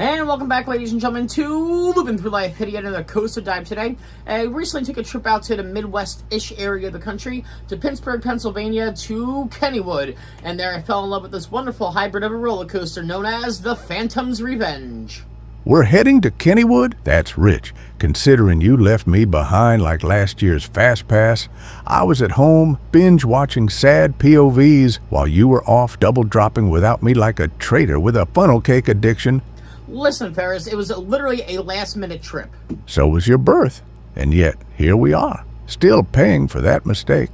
And welcome back, ladies and gentlemen, to Loopin Through Life, hitting another coaster dive today. I recently took a trip out to the Midwest-ish area of the country, to Pittsburgh, Pennsylvania, to Kennywood. And there I fell in love with this wonderful hybrid of a roller coaster known as the Phantom's Revenge. We're heading to Kennywood? That's rich. Considering you left me behind like last year's Fast Pass, I was at home binge-watching sad POVs while you were off double-dropping without me like a traitor with a funnel cake addiction. Listen, Ferris, it was literally a last-minute trip. So was your birth. And yet, here we are, still paying for that mistake.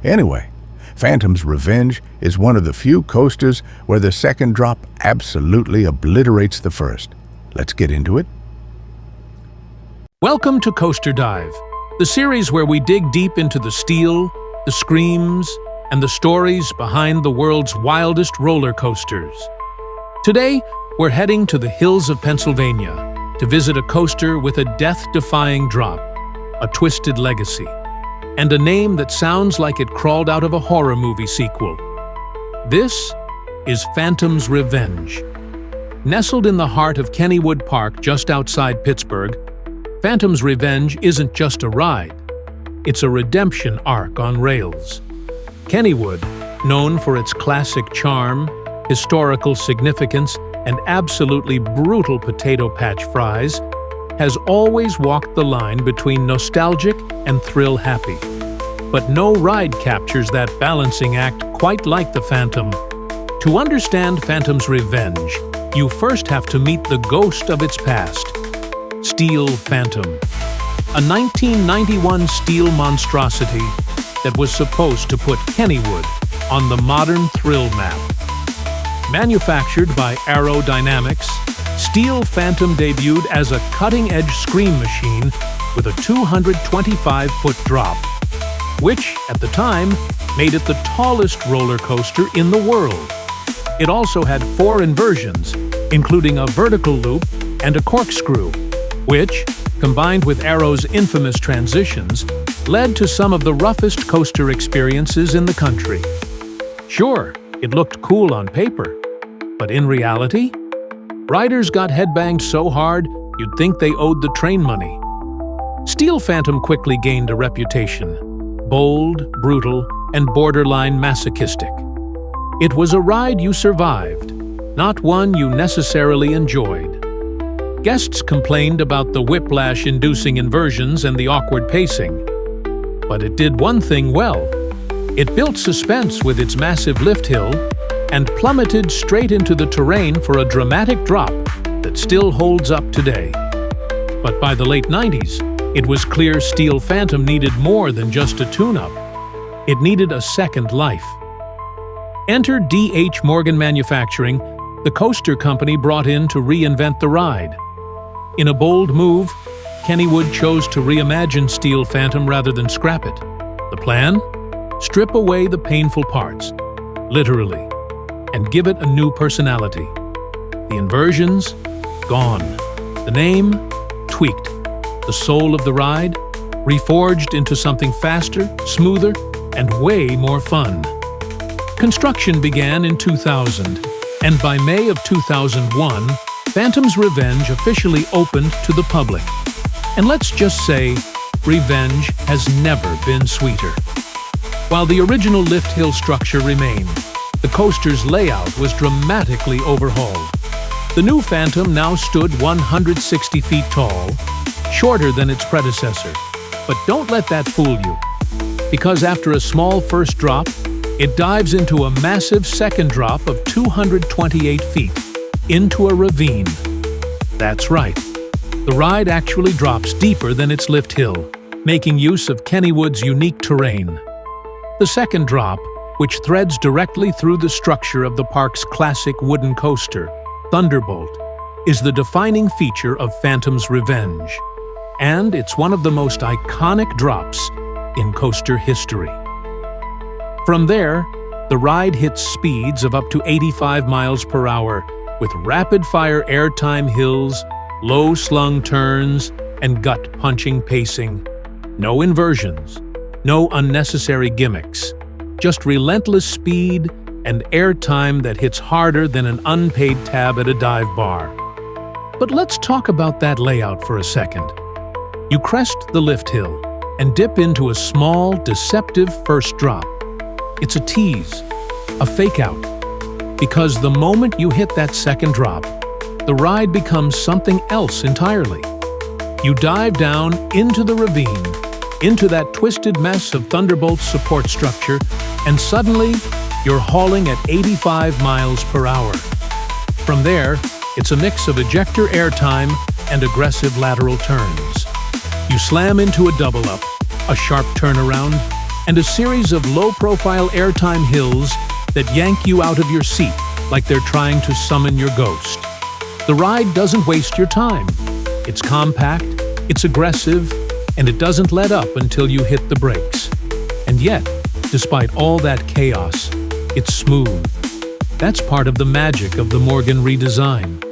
Anyway, Phantom's Revenge is one of the few coasters where the second drop absolutely obliterates the first. Let's get into it. Welcome to Coaster Dive, the series where we dig deep into the steel, the screams, and the stories behind the world's wildest roller coasters. Today, we're heading to the hills of Pennsylvania to visit a coaster with a death-defying drop, a twisted legacy, and a name that sounds like it crawled out of a horror movie sequel. This is Phantom's Revenge. Nestled in the heart of Kennywood Park just outside Pittsburgh, Phantom's Revenge isn't just a ride. It's a redemption arc on rails. Kennywood, known for its classic charm, historical significance, and absolutely brutal potato patch fries, has always walked the line between nostalgic and thrill-happy. But no ride captures that balancing act quite like the Phantom. To understand Phantom's Revenge, you first have to meet the ghost of its past, Steel Phantom, a 1991 steel monstrosity that was supposed to put Kennywood on the modern thrill map. Manufactured by Aerodynamics, Steel Phantom debuted as a cutting-edge scream machine with a 225-foot drop, which, at the time, made it the tallest roller coaster in the world. It also had 4 inversions, including a vertical loop and a corkscrew, which, combined with Aero's infamous transitions, led to some of the roughest coaster experiences in the country. Sure, it looked cool on paper, but in reality, riders got headbanged so hard you'd think they owed the train money. Steel Phantom quickly gained a reputation: bold, brutal, and borderline masochistic. It was a ride you survived, not one you necessarily enjoyed. Guests complained about the whiplash-inducing inversions and the awkward pacing. But it did one thing well. It built suspense with its massive lift hill and plummeted straight into the terrain for a dramatic drop that still holds up today. But by the late 90s, it was clear Steel Phantom needed more than just a tune-up. It needed a second life. Enter D.H. Morgan Manufacturing, the coaster company brought in to reinvent the ride. In a bold move, Kennywood chose to reimagine Steel Phantom rather than scrap it. The plan? Strip away the painful parts, literally, and give it a new personality. The inversions? Gone. The name? Tweaked. The soul of the ride? Reforged into something faster, smoother, and way more fun. Construction began in 2000, and by May of 2001, Phantom's Revenge officially opened to the public. And let's just say, revenge has never been sweeter. While the original lift hill structure remained, the coaster's layout was dramatically overhauled. The new Phantom now stood 160 feet tall, shorter than its predecessor. But don't let that fool you, because after a small first drop, it dives into a massive second drop of 228 feet, into a ravine. That's right. The ride actually drops deeper than its lift hill, making use of Kennywood's unique terrain. The second drop, which threads directly through the structure of the park's classic wooden coaster, Thunderbolt, is the defining feature of Phantom's Revenge. And it's one of the most iconic drops in coaster history. From there, the ride hits speeds of up to 85 miles per hour, with rapid-fire airtime hills, low-slung turns, and gut-punching pacing. No inversions, no unnecessary gimmicks, just relentless speed and airtime that hits harder than an unpaid tab at a dive bar. But let's talk about that layout for a second. You crest the lift hill and dip into a small, deceptive first drop. It's a tease, a fake-out, because the moment you hit that second drop, the ride becomes something else entirely. You dive down into the ravine, into that twisted mess of Thunderbolt's support structure, and suddenly, you're hauling at 85 miles per hour. From there, it's a mix of ejector airtime and aggressive lateral turns. You slam into a double-up, a sharp turnaround, and a series of low-profile airtime hills that yank you out of your seat like they're trying to summon your ghost. The ride doesn't waste your time. It's compact, it's aggressive, and it doesn't let up until you hit the brakes. And yet, despite all that chaos, it's smooth. That's part of the magic of the Morgan redesign.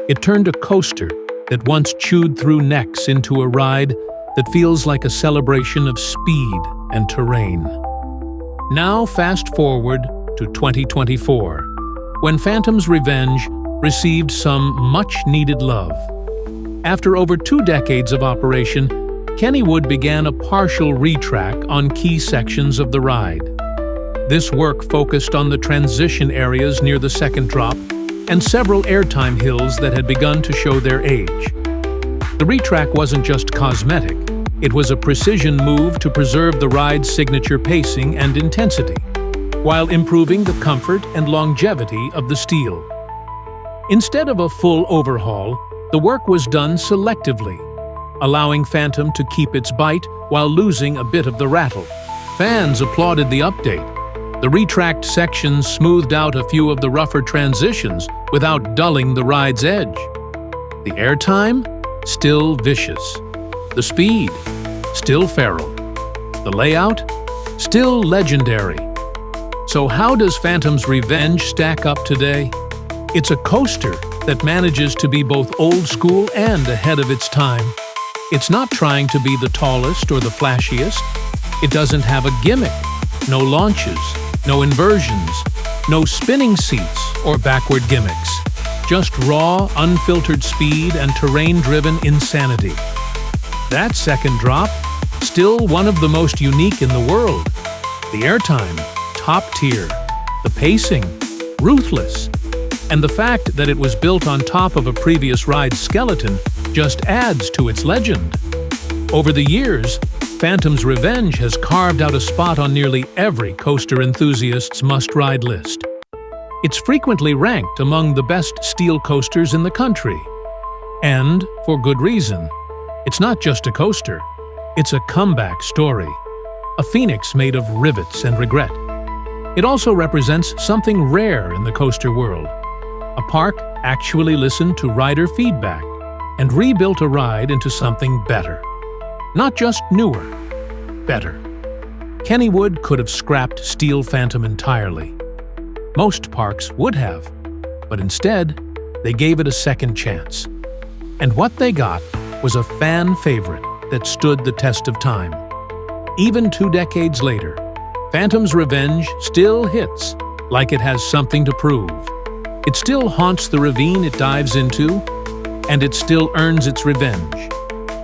It turned a coaster that once chewed through necks into a ride that feels like a celebration of speed and terrain. Now fast forward to 2024, when Phantom's Revenge received some much-needed love. After over 2 decades of operation, Kennywood began a partial retrack on key sections of the ride. This work focused on the transition areas near the second drop and several airtime hills that had begun to show their age. The retrack wasn't just cosmetic, it was a precision move to preserve the ride's signature pacing and intensity, while improving the comfort and longevity of the steel. Instead of a full overhaul, the work was done selectively, allowing Phantom to keep its bite while losing a bit of the rattle. Fans applauded the update. The retracked sections smoothed out a few of the rougher transitions without dulling the ride's edge. The airtime? Still vicious. The speed? Still feral. The layout? Still legendary. So how does Phantom's Revenge stack up today? It's a coaster that manages to be both old school and ahead of its time. It's not trying to be the tallest or the flashiest. It doesn't have a gimmick, no launches, no inversions, no spinning seats or backward gimmicks. Just raw, unfiltered speed and terrain-driven insanity. That second drop, still one of the most unique in the world. The airtime, top tier. The pacing, ruthless. And the fact that it was built on top of a previous ride's skeleton just adds to its legend. Over the years, Phantom's Revenge has carved out a spot on nearly every coaster enthusiast's must-ride list. It's frequently ranked among the best steel coasters in the country. And for good reason. It's not just a coaster, it's a comeback story. A phoenix made of rivets and regret. It also represents something rare in the coaster world. A park actually listened to rider feedback and rebuilt a ride into something better. Not just newer, better. Kennywood could have scrapped Steel Phantom entirely. Most parks would have, but instead, they gave it a second chance. And what they got was a fan favorite that stood the test of time. Even 2 decades later, Phantom's Revenge still hits like it has something to prove. It still haunts the ravine it dives into, and it still earns its revenge.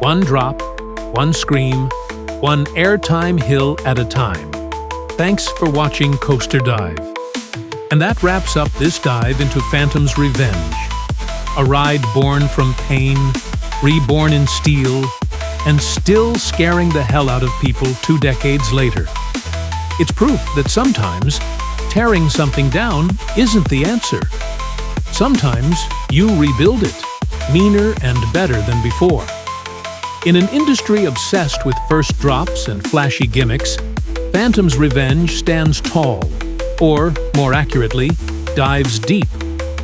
One drop, one scream, one airtime hill at a time. Thanks for watching Coaster Dive. And that wraps up this dive into Phantom's Revenge. A ride born from pain, reborn in steel, and still scaring the hell out of people 2 decades later. It's proof that sometimes tearing something down isn't the answer. Sometimes you rebuild it, meaner and better than before. In an industry obsessed with first drops and flashy gimmicks, Phantom's Revenge stands tall, or, more accurately, dives deep,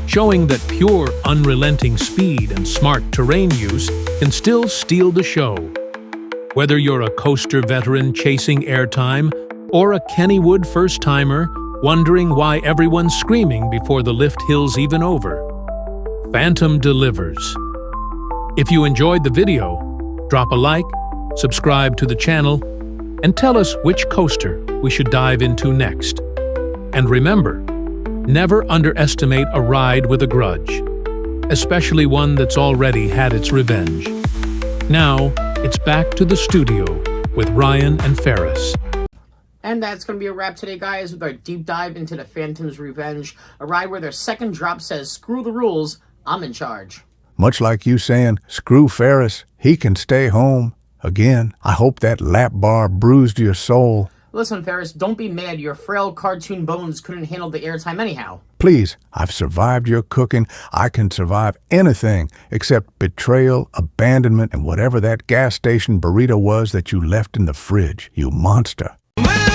showing that pure, unrelenting speed and smart terrain use can still steal the show. Whether you're a coaster veteran chasing airtime, or a Kennywood first-timer wondering why everyone's screaming before the lift hill's even over, Phantom delivers. If you enjoyed the video, drop a like, subscribe to the channel, and tell us which coaster we should dive into next. And remember, never underestimate a ride with a grudge. especially one that's already had its revenge. Now, it's back to the studio with Ryan and Ferris. And that's going to be a wrap today, guys, with our deep dive into the Phantom's Revenge, a ride where their second drop says, screw the rules, I'm in charge. Much like you saying, screw Ferris, he can stay home. Again, I hope that lap bar bruised your soul. Listen, Ferris, don't be mad. Your frail cartoon bones couldn't handle the airtime anyhow. Please, I've survived your cooking. I can survive anything except betrayal, abandonment, and whatever that gas station burrito was that you left in the fridge, you monster. Well,